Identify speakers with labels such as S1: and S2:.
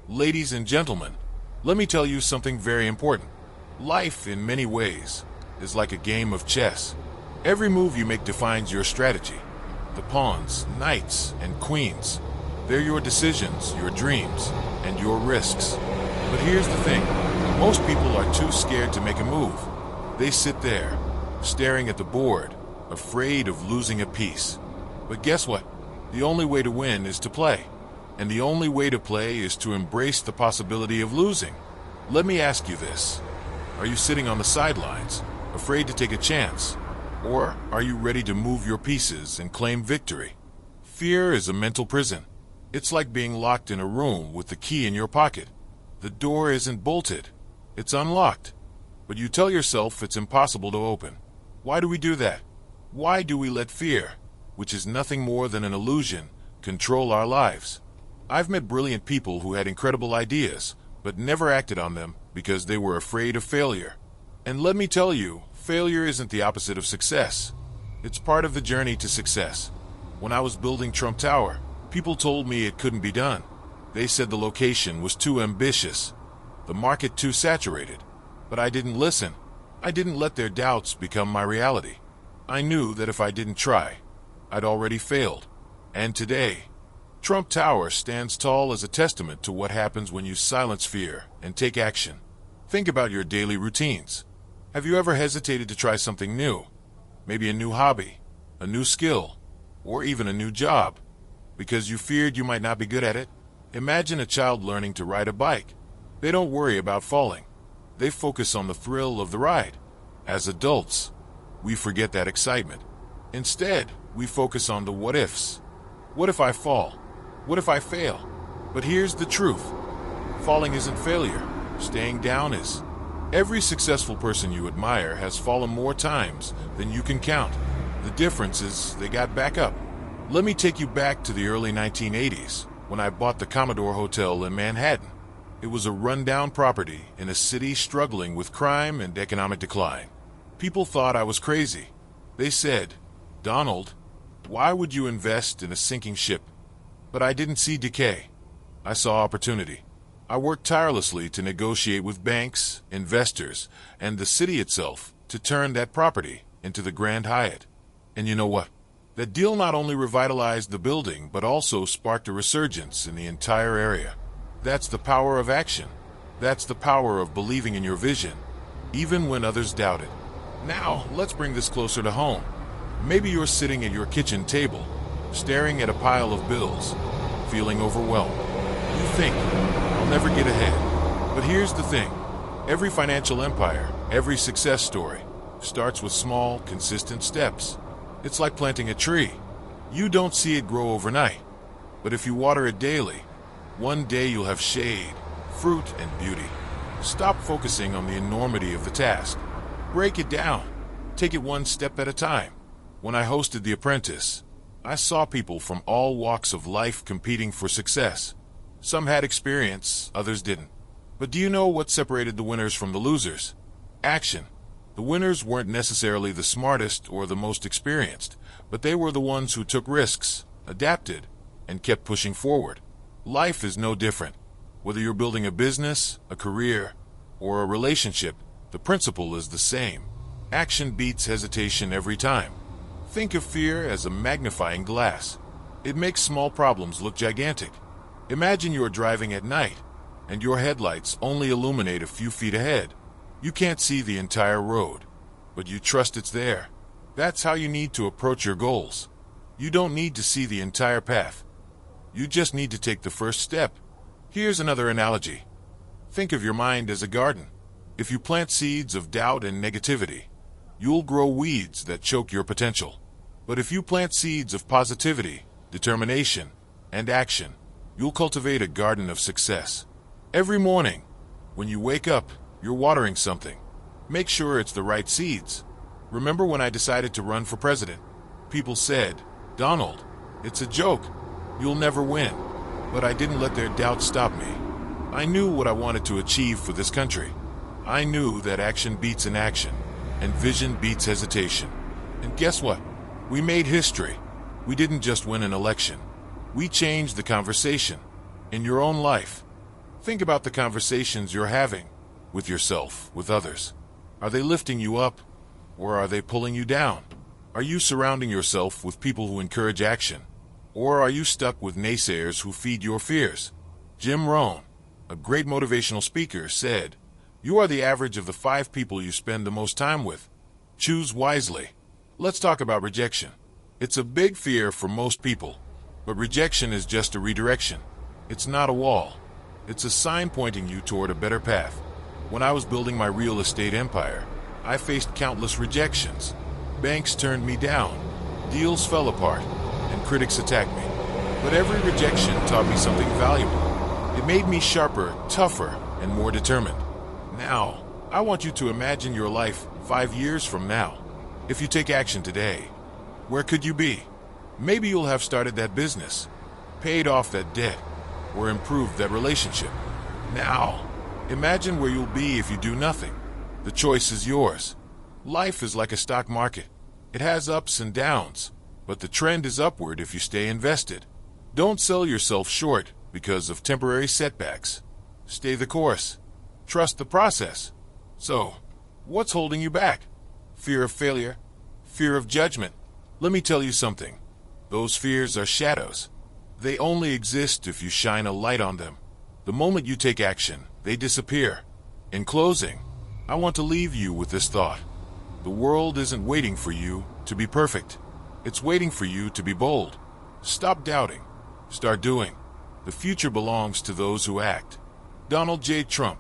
S1: Ladies and gentlemen, let me tell you something very important. Life, in many ways, is like a game of chess. Every move you make defines your strategy. The pawns, knights, and queens. They're your decisions, your dreams, and your risks. But here's the thing. Most people are too scared to make a move. They sit there, staring at the board, afraid of losing a piece. But guess what? The only way to win is to play. And the only way to play is to embrace the possibility of losing. Let me ask you this. Are you sitting on the sidelines, afraid to take a chance? Or are you ready to move your pieces and claim victory? Fear is a mental prison. It's like being locked in a room with the key in your pocket. The door isn't bolted. It's unlocked. But you tell yourself it's impossible to open. Why do we do that? Why do we let fear, which is nothing more than an illusion, control our lives? I've met brilliant people who had incredible ideas, but never acted on them because they were afraid of failure. And let me tell you, failure isn't the opposite of success. It's part of the journey to success. When I was building Trump Tower, people told me it couldn't be done. They said the location was too ambitious, the market too saturated. But I didn't listen. I didn't let their doubts become my reality. I knew that if I didn't try, I'd already failed. And today, Trump Tower stands tall as a testament to what happens when you silence fear and take action. Think about your daily routines. Have you ever hesitated to try something new? Maybe a new hobby, a new skill, or even a new job, because you feared you might not be good at it? Imagine a child learning to ride a bike. They don't worry about falling. They focus on the thrill of the ride. As adults, we forget that excitement. Instead, we focus on the what-ifs. What if I fall? What if I fail? But here's the truth. Falling isn't failure. Staying down is. Every successful person you admire has fallen more times than you can count. The difference is they got back up. Let me take you back to the early 1980s when I bought the Commodore Hotel in Manhattan. It was a rundown property in a city struggling with crime and economic decline. People thought I was crazy. They said, "Donald, why would you invest in a sinking ship?" But I didn't see decay. I saw opportunity. I worked tirelessly to negotiate with banks, investors, and the city itself to turn that property into the Grand Hyatt. And you know what? That deal not only revitalized the building, but also sparked a resurgence in the entire area. That's the power of action. That's the power of believing in your vision, even when others doubt it. Now, let's bring this closer to home. Maybe you're sitting at your kitchen table, staring at a pile of bills, feeling overwhelmed. You think, "I'll never get ahead." But here's the thing. Every financial empire, every success story, starts with small, consistent steps. It's like planting a tree. You don't see it grow overnight. But if you water it daily, one day you'll have shade, fruit, and beauty. Stop focusing on the enormity of the task. Break it down. Take it one step at a time. When I hosted The Apprentice, I saw people from all walks of life competing for success. Some had experience, others didn't. But do you know what separated the winners from the losers? Action. The winners weren't necessarily the smartest or the most experienced, but they were the ones who took risks, adapted, and kept pushing forward. Life is no different. Whether you're building a business, a career, or a relationship, the principle is the same. Action beats hesitation every time. Think of fear as a magnifying glass. It makes small problems look gigantic. Imagine you're driving at night, and your headlights only illuminate a few feet ahead. You can't see the entire road, but you trust it's there. That's how you need to approach your goals. You don't need to see the entire path. You just need to take the first step. Here's another analogy. Think of your mind as a garden. If you plant seeds of doubt and negativity, you'll grow weeds that choke your potential. But if you plant seeds of positivity, determination, and action, you'll cultivate a garden of success. Every morning, when you wake up, you're watering something. Make sure it's the right seeds. Remember when I decided to run for president? People said, "Donald, it's a joke. You'll never win." But I didn't let their doubts stop me. I knew what I wanted to achieve for this country. I knew that action beats inaction, and vision beats hesitation. And guess what? We made history. We didn't just win an election. We changed the conversation. In your own life, Think about the conversations you're having with yourself, with others. Are they lifting you up, or are they pulling you down? Are you surrounding yourself with people who encourage action, or are you stuck with naysayers who feed your fears? Jim Rohn, a great motivational speaker, said, "You are the average of the 5 people you spend the most time with. Choose wisely." Let's talk about rejection. It's a big fear for most people, but rejection is just a redirection. It's not a wall. It's a sign pointing you toward a better path. When I was building my real estate empire, I faced countless rejections. Banks turned me down, deals fell apart, and critics attacked me. But every rejection taught me something valuable. It made me sharper, tougher, and more determined. Now, I want you to imagine your life 5 years from now. If you take action today, where could you be? Maybe you'll have started that business, paid off that debt, or improved that relationship. Now, imagine where you'll be if you do nothing. The choice is yours. Life is like a stock market. It has ups and downs, but the trend is upward if you stay invested. Don't sell yourself short because of temporary setbacks. Stay the course. Trust the process. So, what's holding you back? Fear of failure? Fear of judgment? Let me tell you something. Those fears are shadows. They only exist if you shine a light on them. The moment you take action, they disappear. In closing, I want to leave you with this thought. The world isn't waiting for you to be perfect. It's waiting for you to be bold. Stop doubting. Start doing. The future belongs to those who act. Donald J. Trump.